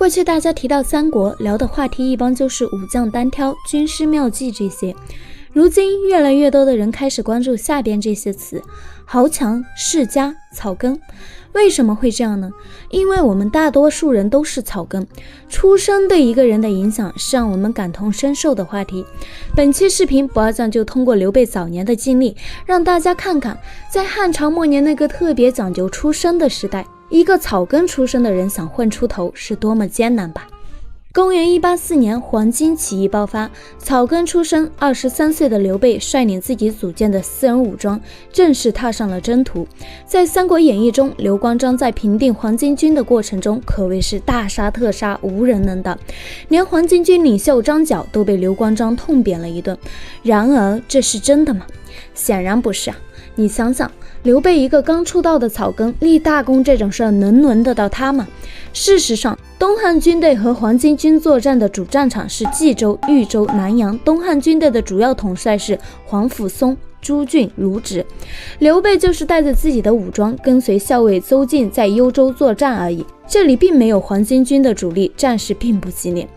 过去大家提到三国，聊的话题一般就是武将单挑、军师妙计这些。如今越来越多的人开始关注下边这些词：豪强、世家、草根。为什么会这样呢？因为我们大多数人都是草根，出生对一个人的影响是让我们感同身受的话题。本期视频不二将就通过刘备早年的经历，让大家看看在汉朝末年那个特别讲究出身的时代，一个草根出身的人想混出头是多么艰难吧。公元184年，黄巾起义爆发，草根出身23岁的刘备率领自己组建的私人武装，正式踏上了征途。在《三国演义》中，刘关张在平定黄巾军的过程中，可谓是大杀特杀，无人能挡，连黄巾军领袖张角都被刘关张痛扁了一顿。然而，这是真的吗？显然不是啊！你想想，刘备一个刚出道的草根，立大功这种事儿能轮得到他吗？事实上，东汉军队和黄巾军作战的主战场是冀州、豫州、南阳。东汉军队的主要统帅是皇甫嵩、朱俊、卢植。刘备就是带着自己的武装，跟随校尉邹靖在幽州作战而已。这里并没有黄巾军的主力，战事并不激烈。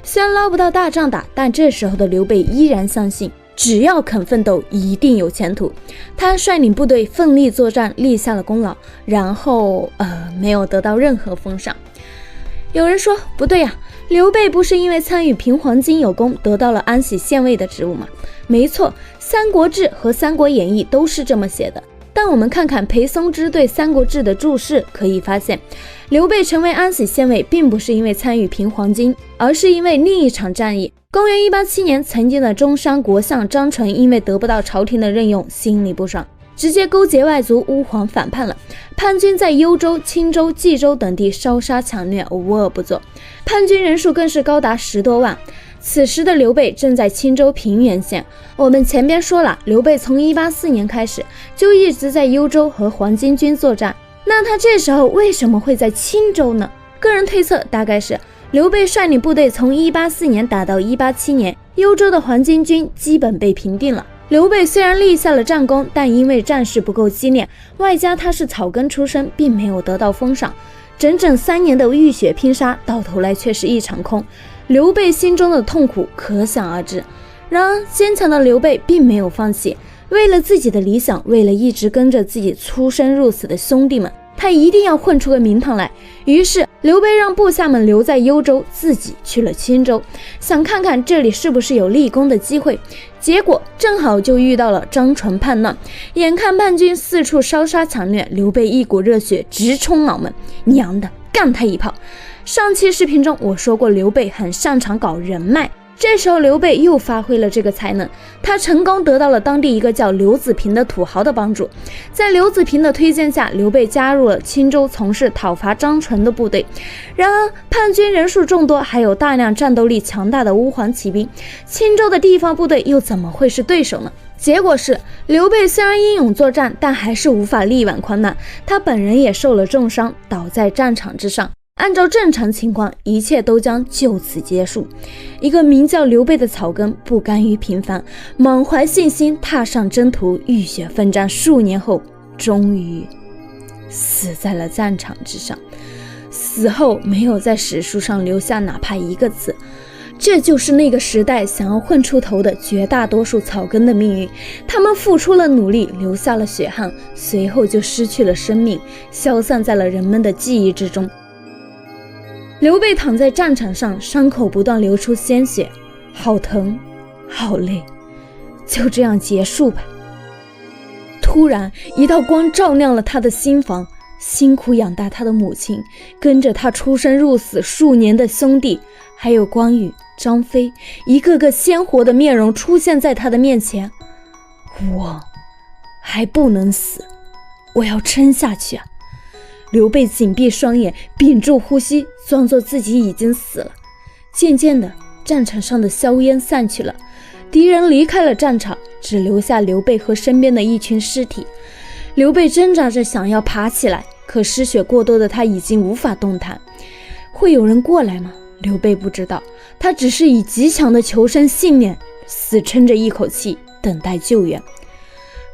虽然捞不到大仗打，但这时候的刘备依然相信，只要肯奋斗，一定有前途。他率领部队奋力作战，立下了功劳，然后没有得到任何封赏。有人说不对啊，刘备不是因为参与平黄巾有功，得到了安喜县尉的职务吗？没错，《三国志》和《三国演义》都是这么写的。但我们看看裴松之对《三国志》的注释，可以发现，刘备成为安喜县尉并不是因为参与平黄巾，而是因为另一场战役。公元187年，曾经的中山国相张纯因为得不到朝廷的任用，心里不爽，直接勾结外族乌黄反叛了。叛军在幽州、青州、冀州等地烧杀抢掠，无恶不作，叛军人数更是高达10多万。此时的刘备正在青州平原县。我们前边说了，刘备从184年开始就一直在幽州和黄巾军作战，那他这时候为什么会在青州呢？个人推测大概是刘备率领部队从184年打到187年，幽州的黄巾军基本被平定了。刘备虽然立下了战功，但因为战事不够激烈，外加他是草根出身，并没有得到封赏。整整3年的浴血拼杀，到头来却是一场空。刘备心中的痛苦可想而知。然而，坚强的刘备并没有放弃，为了自己的理想，为了一直跟着自己出生入死的兄弟们，他一定要混出个名堂来。于是刘备让部下们留在幽州，自己去了青州，想看看这里是不是有立功的机会。结果正好就遇到了张纯叛乱，眼看叛军四处烧杀抢掠，刘备一股热血直冲脑门，娘的，干他一炮！上期视频中我说过，刘备很擅长搞人脉，这时候刘备又发挥了这个才能，他成功得到了当地一个叫刘子平的土豪的帮助。在刘子平的推荐下，刘备加入了青州，从事讨伐张纯的部队。然而叛军人数众多，还有大量战斗力强大的乌黄骑兵，青州的地方部队又怎么会是对手呢？结果是刘备虽然英勇作战，但还是无法力挽狂澜，他本人也受了重伤，倒在战场之上。按照正常情况，一切都将就此结束。一个名叫刘备的草根不甘于平凡，满怀信心踏上征途，浴血奋战数年后，终于死在了战场之上。死后没有在史书上留下哪怕一个字。这就是那个时代想要混出头的绝大多数草根的命运，他们付出了努力，流下了血汗，随后就失去了生命，消散在了人们的记忆之中。刘备躺在战场上，伤口不断流出鲜血，好疼，好累，就这样结束吧。突然，一道光照亮了他的心房，辛苦养大他的母亲，跟着他出生入死数年的兄弟，还有关羽、张飞，一个个鲜活的面容出现在他的面前。我还不能死，我要撑下去啊！刘备紧闭双眼，屏住呼吸，装作自己已经死了。渐渐的，战场上的硝烟散去了，敌人离开了战场，只留下刘备和身边的一群尸体。刘备挣扎着想要爬起来，可失血过多的他已经无法动弹。会有人过来吗？刘备不知道，他只是以极强的求生信念，死撑着一口气，等待救援。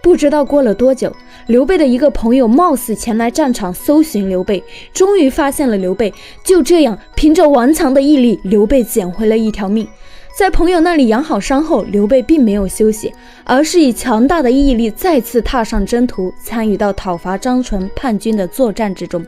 不知道过了多久，刘备的一个朋友冒死前来战场搜寻刘备，终于发现了刘备。就这样，凭着顽强的毅力，刘备捡回了一条命。在朋友那里养好伤后，刘备并没有休息，而是以强大的毅力再次踏上征途，参与到讨伐张纯叛军的作战之中。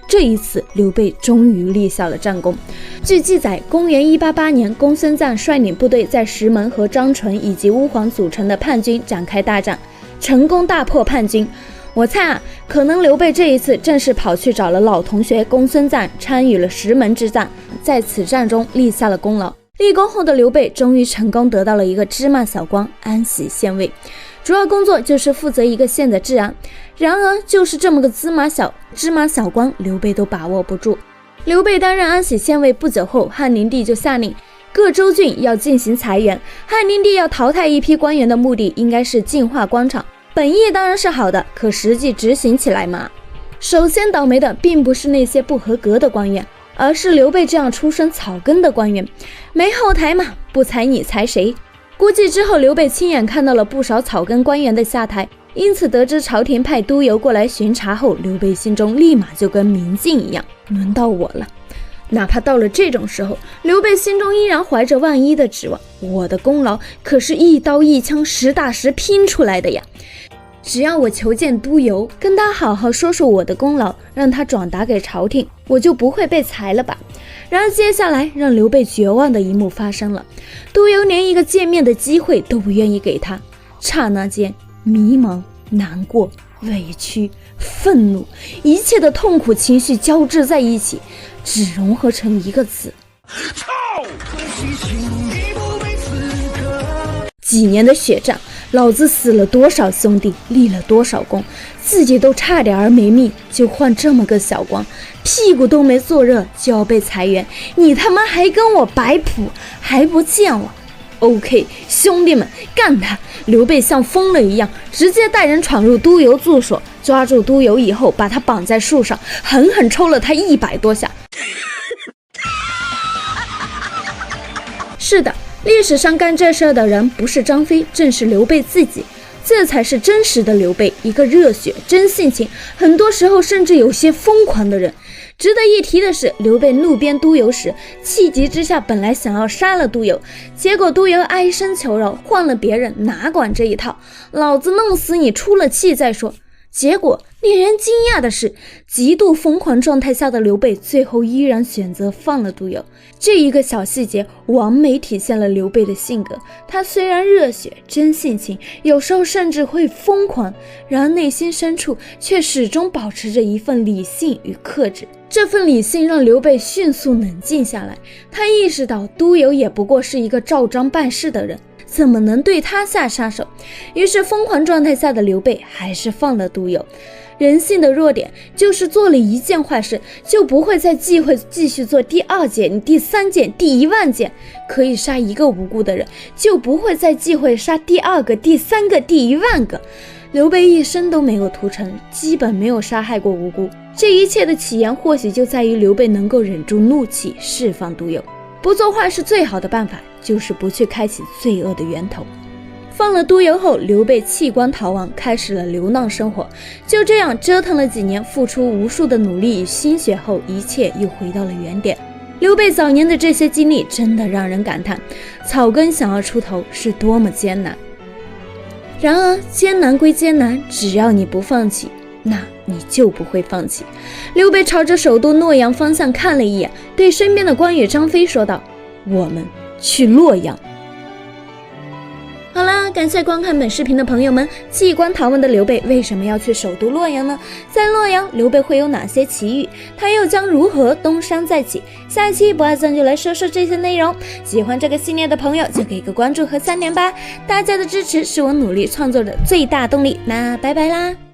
这一次，刘备终于立下了战功。据记载，公元188年，公孙瓒率领部队在石门和张纯以及乌桓组成的叛军展开大战，成功大破叛军。我猜啊，可能刘备这一次正是跑去找了老同学公孙瓒，参与了石门之战，在此战中立下了功劳。立功后的刘备终于成功得到了一个芝麻小官安喜县尉，主要工作就是负责一个县的治安。然而就是这么个芝麻小官，刘备都把握不住。刘备担任安喜县尉不久后，汉灵帝就下令各州郡要进行裁员。汉灵帝要淘汰一批官员的目的应该是净化官场，本意当然是好的，可实际执行起来嘛，首先倒霉的并不是那些不合格的官员，而是刘备这样出身草根的官员。没后台嘛，不裁你裁谁？估计之后刘备亲眼看到了不少草根官员的下台，因此得知朝廷派督邮过来巡查后，刘备心中立马就跟明镜一样，轮到我了。哪怕到了这种时候，刘备心中依然怀着万一的指望，我的功劳可是一刀一枪实打实拼出来的呀。只要我求见督邮，跟他好好说说我的功劳，让他转达给朝廷，我就不会被裁了吧。然而接下来让刘备绝望的一幕发生了，督邮连一个见面的机会都不愿意给他。刹那间，迷茫、难过、委屈、愤怒，一切的痛苦情绪交织在一起，只融合成一个字：操！几年的血战，老子死了多少兄弟，立了多少功，自己都差点儿没命，就换这么个小官，屁股都没坐热就要被裁员，你他妈还跟我摆谱，还不见我？OK， 兄弟们，干他！刘备像疯了一样，直接带人闯入督邮住所，抓住督邮以后，把他绑在树上，狠狠抽了他100多下。是的，历史上干这事的人不是张飞，正是刘备自己。这才是真实的刘备，一个热血、真性情，很多时候甚至有些疯狂的人。值得一提的是，刘备怒鞭督邮时，气急之下本来想要杀了督邮，结果督邮哀声求饶，换了别人哪管这一套，老子弄死你，出了气再说。结果令人惊讶的是，极度疯狂状态下的刘备最后依然选择放了督邮。这一个小细节完美体现了刘备的性格，他虽然热血真性情，有时候甚至会疯狂，然而内心深处却始终保持着一份理性与克制。这份理性让刘备迅速冷静下来，他意识到督邮也不过是一个照章办事的人，怎么能对他下杀手？于是疯狂状态下的刘备还是放了督邮。人性的弱点就是做了一件坏事，就不会再忌讳继续做第2件、第3件、第10000件。可以杀一个无辜的人，就不会再忌讳杀第2个、第3个、第10000个。刘备一生都没有屠城，基本没有杀害过无辜。这一切的起源或许就在于刘备能够忍住怒气，释放督邮。不做坏事最好的办法就是不去开启罪恶的源头。放了督邮后，刘备弃官逃亡，开始了流浪生活。就这样折腾了几年，付出无数的努力与心血后，一切又回到了原点。刘备早年的这些经历真的让人感叹，草根想要出头是多么艰难。然而艰难归艰难，只要你不放弃，那你就不会放弃。刘备朝着首都洛阳方向看了一眼，对身边的关羽、张飞说道：“我们去洛阳。”好啦，感谢观看本视频的朋友们。弃官逃亡的刘备为什么要去首都洛阳呢？在洛阳，刘备会有哪些奇遇？他又将如何东山再起？下一期不爱咱就来说说这些内容。喜欢这个系列的朋友就给个关注和3连吧，大家的支持是我努力创作的最大动力。那拜拜啦！